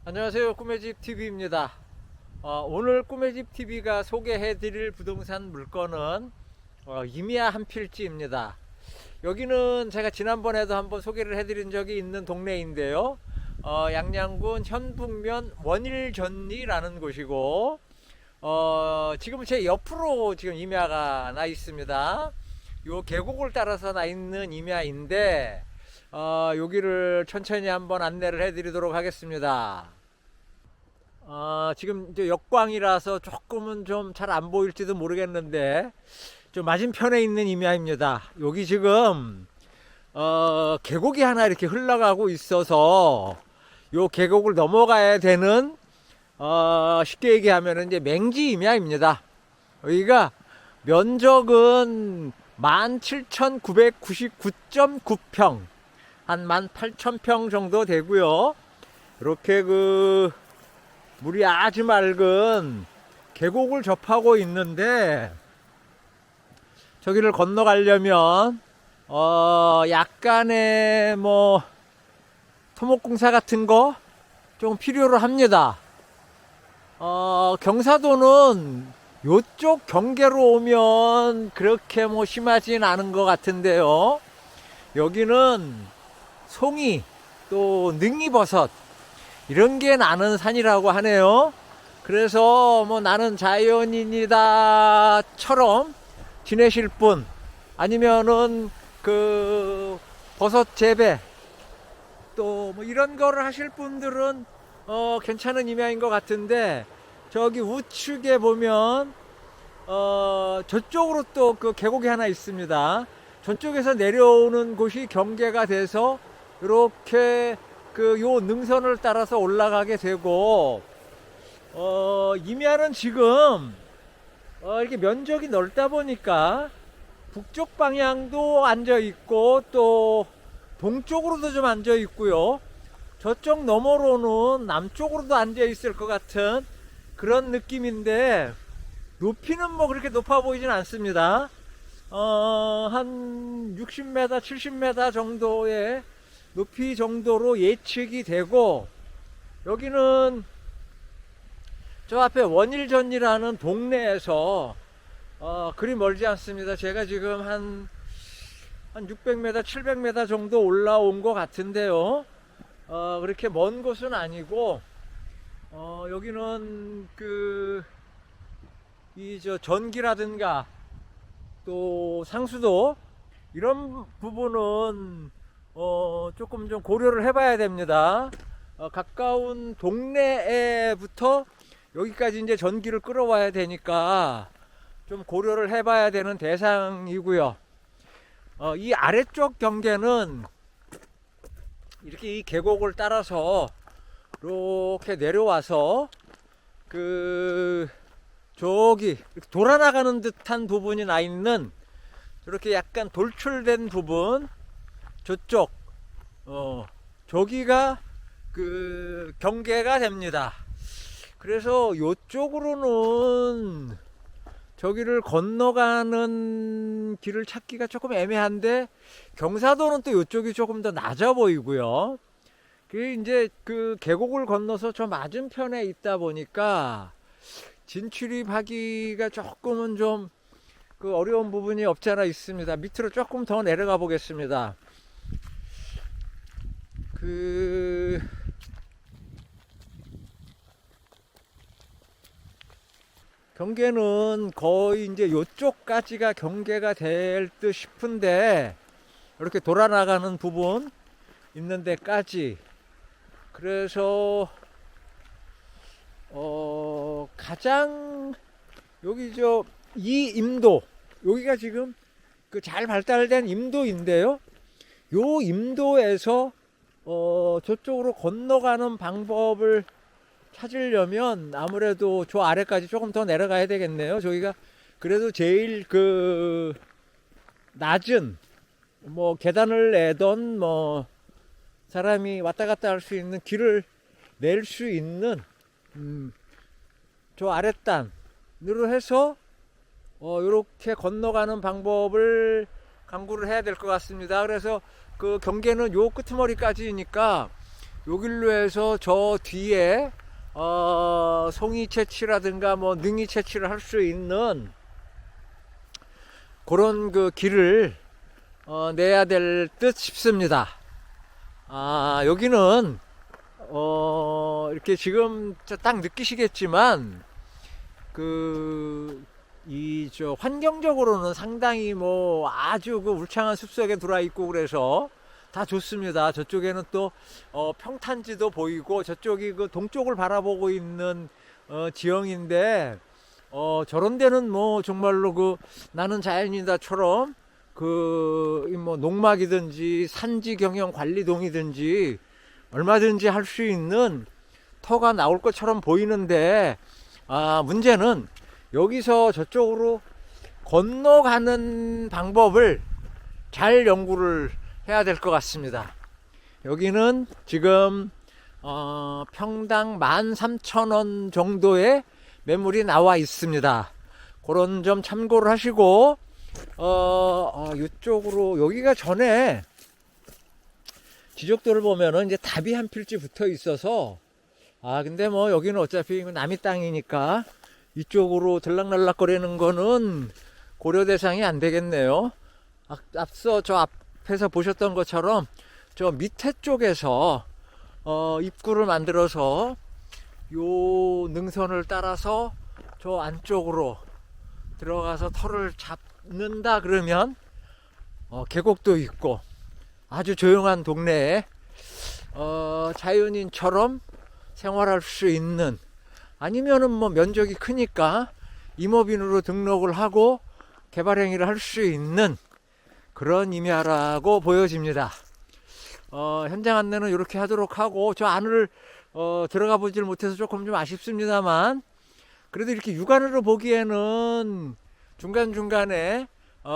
안녕하세요. 꿈의집 TV입니다. 오늘 꿈의집 TV가 소개해드릴 부동산 물건은 이미야 한필지입니다. 여기는 제가 지난번에도 한번 소개를 해드린 적이 있는 동네인데요. 양양군 현북면 원일전리라는 곳이고 지금 제 옆으로 지금 임야가 나 있습니다. 요 계곡을 따라서 나 있는 임야인데 여기를 천천히 한번 안내를 해드리도록 하겠습니다. 지금 이제 역광이라서 조금은 좀 잘 안 보일지도 모르겠는데 좀 맞은편에 있는 임야입니다. 여기 지금 계곡이 하나 이렇게 흘러가고 있어서 요 계곡을 넘어가야 되는 쉽게 얘기하면 이제 맹지 임야입니다. 여기가 면적은 17,999.9평 한 18,000평 정도 되고요. 이렇게 물이 아주 맑은 계곡을 접하고 있는데 저기를 건너가려면 약간의 토목공사 같은 거 좀 필요로 합니다. 경사도는 요쪽 경계로 오면 그렇게 심하진 않은 것 같은데요. 여기는 송이 또 능이버섯 이런 게 나는 산이라고 하네요. 그래서 나는 자연인이다처럼 지내실 분 아니면은 버섯 재배 또 이런 거를 하실 분들은 괜찮은 임야인 것 같은데 저기 우측에 보면 저쪽으로 또 계곡이 하나 있습니다. 저쪽에서 내려오는 곳이 경계가 돼서 이렇게 요 능선을 따라서 올라가게 되고 임야는 지금 이렇게 면적이 넓다 보니까 북쪽 방향도 앉아 있고 또 동쪽으로도 좀 앉아 있고요. 저쪽 너머로는 남쪽으로도 앉아 있을 것 같은 그런 느낌인데 높이는 그렇게 높아 보이진 않습니다. 한 60m, 70m 정도의 높이 정도로 예측이 되고 여기는 저 앞에 원일전이라는 동네에서 그리 멀지 않습니다. 제가 지금 한 600m, 700m 정도 올라온 것 같은데요. 그렇게 먼 곳은 아니고 여기는 전기라든가 또 상수도 이런 부분은 조금 좀 고려를 해봐야 됩니다. 가까운 동네에부터 여기까지 이제 전기를 끌어와야 되니까 좀 고려를 해봐야 되는 대상이고요. 이 아래쪽 경계는 이렇게 이 계곡을 따라서 이렇게 내려와서 저기 돌아나가는 듯한 부분이 나 있는 이렇게 약간 돌출된 부분 저쪽 저기가 경계가 됩니다. 그래서 요쪽으로는 저기를 건너가는 길을 찾기가 조금 애매한데 경사도는 또 요쪽이 조금 더 낮아 보이고요. 이제 계곡을 건너서 저 맞은편에 있다 보니까 진출입하기가 조금은 좀 어려운 부분이 없지 않아 있습니다. 밑으로 조금 더 내려가 보겠습니다. 경계는 거의 이제 요쪽까지가 경계가 될 듯 싶은데 이렇게 돌아나가는 부분 있는 데까지 그래서 가장 여기 이 임도 여기가 지금 잘 발달된 임도인데요. 요 임도에서 저쪽으로 건너가는 방법을 찾으려면 아무래도 저 아래까지 조금 더 내려가야 되겠네요. 저기가 그래도 제일 낮은 계단을 내던 사람이 왔다 갔다 할 수 있는 길을 낼 수 있는 저 아랫단으로 해서 이렇게 건너가는 방법을 강구를 해야 될 것 같습니다. 그래서 경계는 요 끄트머리까지니까 여길로 해서 저 뒤에 송이 채취라든가 뭐 능이 채취를 할 수 있는 그런 그 길을 내야 될 듯 싶습니다. 여기는 이렇게 지금 딱 느끼시겠지만 저 환경적으로는 상당히 뭐 아주 그 울창한 숲속에 들어와 있고 그래서 다 좋습니다. 저쪽에는 또 평탄지도 보이고 저쪽이 그 동쪽을 바라보고 있는 지형인데 저런 데는 뭐 정말로 그 나는 자연이다처럼 뭐 농막이든지 산지 경영 관리동이든지 얼마든지 할 수 있는 터가 나올 것처럼 보이는데 문제는 여기서 저쪽으로 건너가는 방법을 잘 연구를 해야 될 것 같습니다. 여기는 지금 평당 13,000원 정도의 매물이 나와 있습니다. 그런 점 참고를 하시고 이쪽으로 여기가 전에 지적도를 보면은 이제 답이 한 필지 붙어 있어서 근데 뭐 여기는 어차피 남의 땅이니까 이쪽으로 들락날락 거리는 거는 고려 대상이 안 되겠네요. 앞서 저 앞에서 보셨던 것처럼 저 밑에 쪽에서 입구를 만들어서 요 능선을 따라서 저 안쪽으로 들어가서 터를 잡는다 그러면 계곡도 있고 아주 조용한 동네에 자연인처럼 생활할 수 있는, 아니면은 뭐 면적이 크니까 임업인으로 등록을 하고 개발 행위를 할 수 있는 그런 임야라고 보여집니다. 현장 안내는 이렇게 하도록 하고, 저 안을 들어가 보질 못해서 조금 좀 아쉽습니다만, 그래도 이렇게 육안으로 보기에는 중간중간에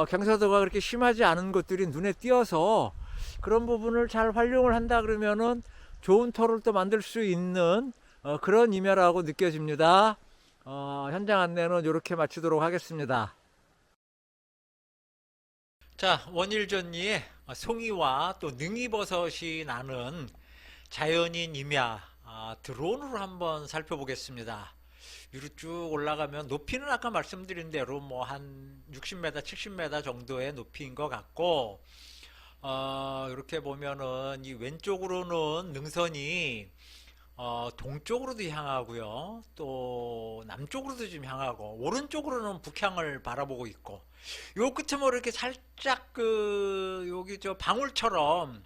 경사도가 그렇게 심하지 않은 것들이 눈에 띄어서 그런 부분을 잘 활용을 한다 그러면은 좋은 터를 또 만들 수 있는 그런 임야라고 느껴집니다. 현장 안내는 이렇게 마치도록 하겠습니다. 자, 원일전리에 송이와 또 능이버섯이 나는 자연인 임야 드론으로 한번 살펴보겠습니다. 위로 쭉 올라가면 높이는 아까 말씀드린 대로 뭐 한 60m, 70m 정도의 높이인 것 같고, 이렇게 보면은 이 왼쪽으로는 능선이 동쪽으로도 향하고요, 또 남쪽으로도 좀 향하고, 오른쪽으로는 북향을 바라보고 있고, 요 끝으로 이렇게 살짝 여기 저 방울처럼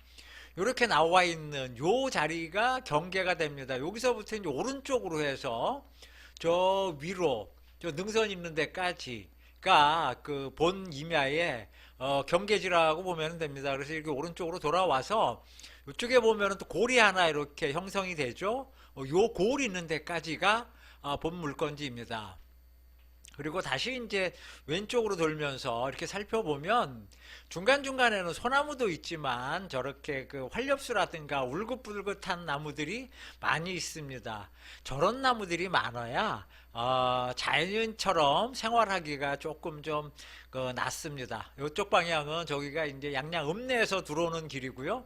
이렇게 나와 있는 요 자리가 경계가 됩니다. 여기서부터 이제 오른쪽으로 해서 저 위로 저 능선 있는 데까지가 그 본 임야의 경계지라고 보면 됩니다. 그래서 이렇게 오른쪽으로 돌아와서 이쪽에 보면은 또 골이 하나 이렇게 형성이 되죠. 요 골 있는 데까지가 본 물건지입니다. 그리고 다시 이제 왼쪽으로 돌면서 이렇게 살펴보면 중간중간에는 소나무도 있지만 저렇게 그 활엽수라든가 울긋불긋한 나무들이 많이 있습니다. 저런 나무들이 많아야 자연인처럼 생활하기가 조금 좀 낫습니다. 이쪽 방향은 저기가 이제 양양 읍내에서 들어오는 길이고요.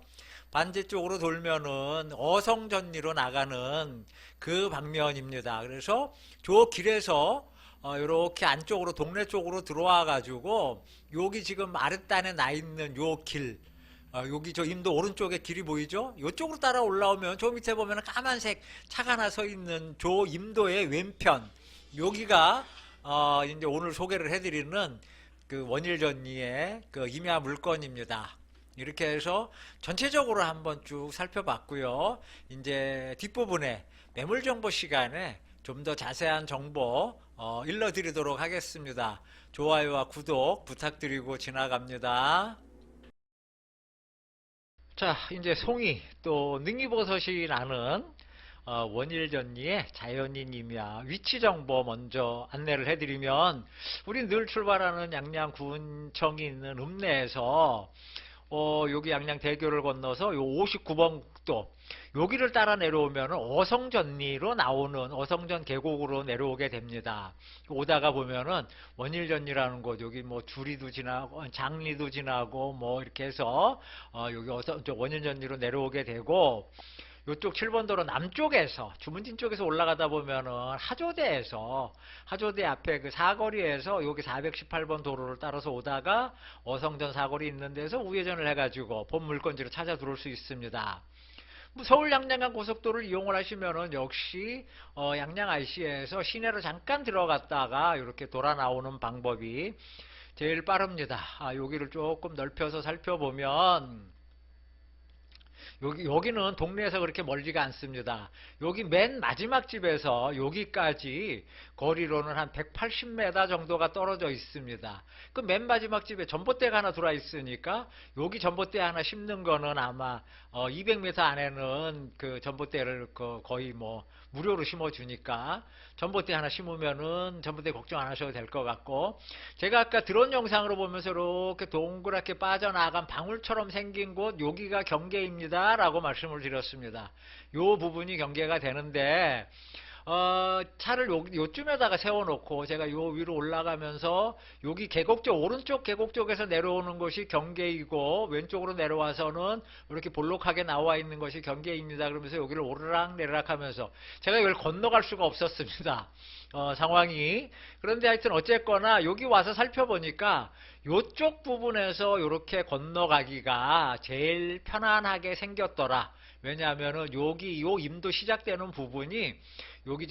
반대쪽으로 돌면은 어성전리로 나가는 그 방면입니다. 그래서 저 길에서 이렇게 안쪽으로 동네 쪽으로 들어와 가지고 여기 지금 아랫단에 나 있는 요 길, 여기 저 임도 오른쪽에 길이 보이죠? 이쪽으로 따라 올라오면 저 밑에 보면 까만색 차가 하나 서 있는 저 임도의 왼편, 여기가 이제 오늘 소개를 해드리는 그 원일전리의 그 임야 물건입니다. 이렇게 해서 전체적으로 한번 쭉 살펴봤고요. 이제 뒷부분에 매물 정보 시간에 좀 더 자세한 정보 일러드리도록 하겠습니다. 좋아요와 구독 부탁드리고 지나갑니다. 자, 이제 송이 또 능이버섯이 나는 원일전리의 자연인 임야 위치 정보 먼저 안내를 해드리면, 우리 늘 출발하는 양양군청이 있는 읍내에서 여기 양양대교를 건너서 요 59번 국도 여기를 따라 내려오면 어성전리로 나오는 어성전 계곡으로 내려오게 됩니다. 오다가 보면은 원일전리라는 곳, 여기 뭐 주리도 지나고 장리도 지나고 뭐 이렇게 해서 여기 원일전리로 내려오게 되고, 요쪽 7번 도로 남쪽에서 주문진 쪽에서 올라가다 보면은 하조대 앞에 그 사거리에서 여기 418번 도로를 따라서 오다가 어성전 사거리 있는 데서 우회전을 해가지고 본 물건지로 찾아 들어올 수 있습니다. 뭐 서울 양양간 고속도로를 이용을 하시면은 역시 양양 IC에서 시내로 잠깐 들어갔다가 이렇게 돌아 나오는 방법이 제일 빠릅니다. 여기를 조금 넓혀서 살펴보면 여기는 동네에서 그렇게 멀지가 않습니다. 여기 맨 마지막 집에서 여기까지 거리로는 한 180m 정도가 떨어져 있습니다. 그 맨 마지막 집에 전봇대가 하나 들어와 있으니까 여기 전봇대 하나 심는 거는 아마 200m 안에는 그 전봇대를 거의 뭐 무료로 심어주니까 전봇대 하나 심으면은 전봇대 걱정 안 하셔도 될 것 같고, 제가 아까 드론 영상으로 보면서 이렇게 동그랗게 빠져나간 방울처럼 생긴 곳 여기가 경계입니다 라고 말씀을 드렸습니다. 요 부분이 경계가 되는데 차를 요쯤에다가 세워놓고 제가 요 위로 올라가면서 여기 계곡 쪽, 오른쪽 계곡 쪽에서 내려오는 것이 경계이고 왼쪽으로 내려와서는 이렇게 볼록하게 나와 있는 것이 경계입니다. 그러면서 여기를 오르락 내리락 하면서 제가 이걸 건너갈 수가 없었습니다. 상황이. 그런데 하여튼 어쨌거나 여기 와서 살펴보니까 요쪽 부분에서 이렇게 건너가기가 제일 편안하게 생겼더라. 왜냐하면은 여기 요 임도 시작되는 부분이 여기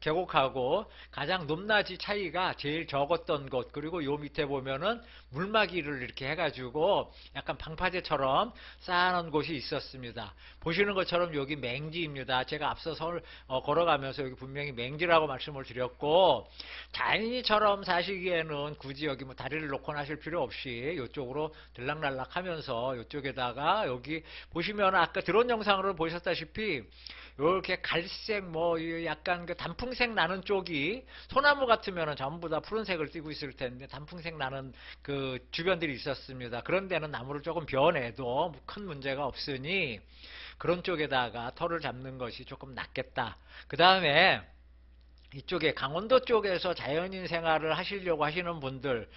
계곡하고 가장 높낮이 차이가 제일 적었던 곳, 그리고 요 밑에 보면은 물막이를 이렇게 해가지고 약간 방파제처럼 쌓아놓은 곳이 있었습니다. 보시는 것처럼 여기 맹지입니다. 제가 앞서 걸어가면서 여기 분명히 맹지라고 말씀을 드렸고, 자연인처럼 사시기에는 굳이 여기 뭐 다리를 놓고 하실 필요 없이 이쪽으로 들락날락 하면서 이쪽에다가 여기 보시면 아까 드론 영상으로 보셨다시피 이렇게 갈색 뭐 약간 그 단풍색 나는 쪽이 소나무 같으면 전부 다 푸른색을 띠고 있을 텐데 단풍색 나는 그 주변들이 있었습니다. 그런 데는 나무를 조금 베어내도 큰 문제가 없으니 그런 쪽에다가 털을 잡는 것이 조금 낫겠다. 그 다음에 이쪽에 강원도 쪽에서 자연인 생활을 하시려고 하시는 분들,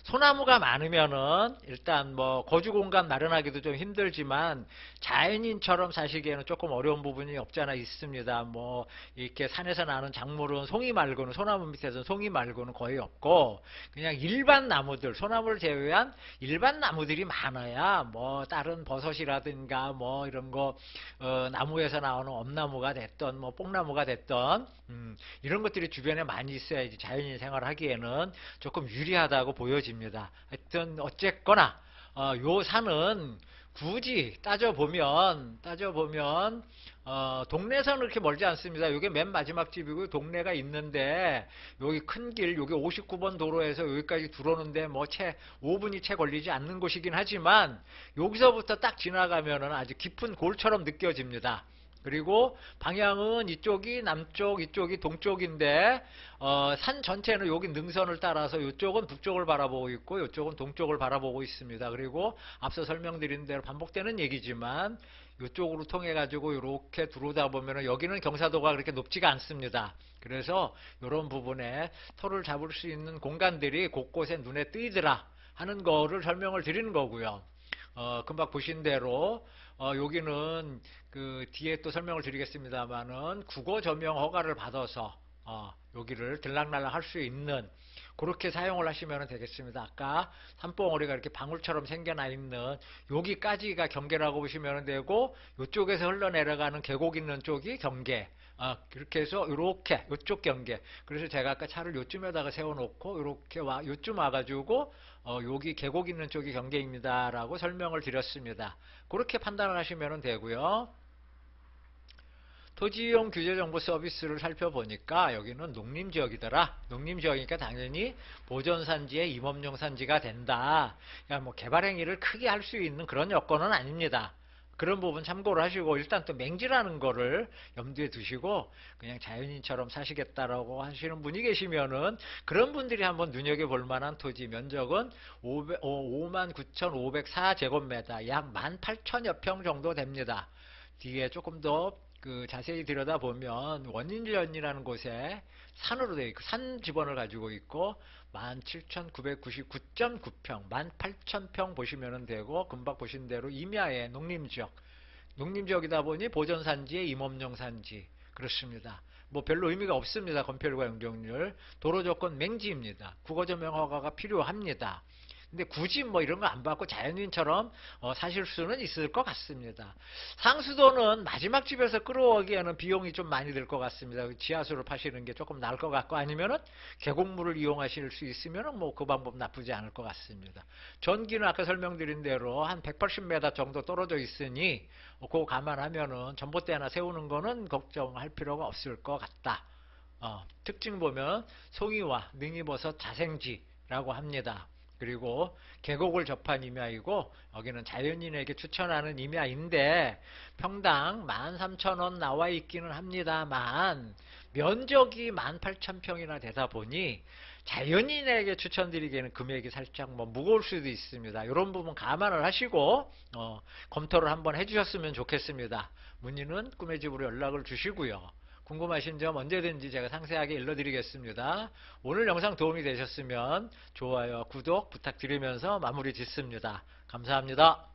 소나무가 많으면은 일단 뭐 거주 공간 마련하기도 좀 힘들지만 자연인처럼 사시기에는 조금 어려운 부분이 없잖아 있습니다. 뭐 이렇게 산에서 나는 작물은 송이 말고는, 소나무 밑에서는 송이 말고는 거의 없고 그냥 일반 나무들, 소나무를 제외한 일반 나무들이 많아야 뭐 다른 버섯이라든가 뭐 이런 거 나무에서 나오는 엄나무가 됐던 뭐 뽕나무가 됐던 이런 것들이 주변에 많이 있어야지 자연인 생활을 하기에는 조금 유리하다고 보여집니다. 하여튼 어쨌거나 요 산은 굳이 따져보면 동네에서는 그렇게 멀지 않습니다. 이게 맨 마지막 집이고 동네가 있는데 여기 큰 길, 여기 59번 도로에서 여기까지 들어오는데 뭐 5분이 채 걸리지 않는 곳이긴 하지만 여기서부터 딱 지나가면은 아주 깊은 골처럼 느껴집니다. 그리고 방향은 이쪽이 남쪽, 이쪽이 동쪽인데 산 전체는 여기 능선을 따라서 이쪽은 북쪽을 바라보고 있고 이쪽은 동쪽을 바라보고 있습니다. 그리고 앞서 설명드린 대로 반복되는 얘기지만 이쪽으로 통해 가지고 이렇게 들어오다 보면은 여기는 경사도가 그렇게 높지가 않습니다. 그래서 이런 부분에 털을 잡을 수 있는 공간들이 곳곳에 눈에 띄더라 하는 거를 설명을 드리는 거고요. 금방 보신 대로 여기는 그 뒤에 또 설명을 드리겠습니다만은 국어 저명 허가를 받아서 여기를 들락날락 할 수 있는 그렇게 사용을 하시면 되겠습니다. 아까 산봉우리가 이렇게 방울처럼 생겨나 있는 여기까지가 경계라고 보시면 되고 이쪽에서 흘러내려가는 계곡 있는 쪽이 경계. 이렇게 해서 이렇게 이쪽 경계. 그래서 제가 아까 차를 요쯤에다가 세워놓고 이렇게 요쯤 와가지고 여기 계곡 있는 쪽이 경계입니다 라고 설명을 드렸습니다. 그렇게 판단을 하시면 되고요. 토지이용 규제정보 서비스를 살펴보니까 여기는 농림지역이더라. 농림지역이니까 당연히 보전산지의 임업용산지가 된다. 그러니까 뭐 개발행위를 크게 할 수 있는 그런 여건은 아닙니다. 그런 부분 참고를 하시고 일단 또 맹지라는 거를 염두에 두시고 그냥 자연인처럼 사시겠다라고 하시는 분이 계시면은 그런 분들이 한번 눈여겨볼 만한 토지 면적은 59,504제곱미터 약 18,000여 평 정도 됩니다. 뒤에 조금 더 자세히 들여다보면 원인전이라는 곳에 산으로 되어 있고 산 지번을 가지고 있고 17,999.9평 18,000평 보시면 되고 금방 보신 대로 임야의 농림지역 농림지역이다 보니 보전산지에 임업용산지 그렇습니다. 뭐 별로 의미가 없습니다. 건폐율과 용적률. 도로조건 맹지입니다. 국어조명 허가가 필요합니다. 근데 굳이 뭐 이런 거 안 받고 자연인처럼 사실 수는 있을 것 같습니다. 상수도는 마지막 집에서 끌어오기에는 비용이 좀 많이 들 것 같습니다. 지하수를 파시는 게 조금 나을 것 같고 아니면은 계곡물을 이용하실 수 있으면은 뭐 그 방법 나쁘지 않을 것 같습니다. 전기는 아까 설명드린 대로 한 180m 정도 떨어져 있으니 그거 감안하면은 전봇대 하나 세우는 거는 걱정할 필요가 없을 것 같다. 특징 보면 송이와 능이버섯 자생지라고 합니다. 그리고 계곡을 접한 임야이고 여기는 자연인에게 추천하는 임야인데 평당 13,000원 나와 있기는 합니다만 면적이 18,000평이나 되다 보니 자연인에게 추천드리기에는 금액이 살짝 뭐 무거울 수도 있습니다. 이런 부분 감안을 하시고 검토를 한번 해주셨으면 좋겠습니다. 문의는 꿈의 집으로 연락을 주시고요. 궁금하신 점 언제든지 제가 상세하게 일러드리겠습니다. 오늘 영상 도움이 되셨으면 좋아요, 구독 부탁드리면서 마무리 짓습니다. 감사합니다.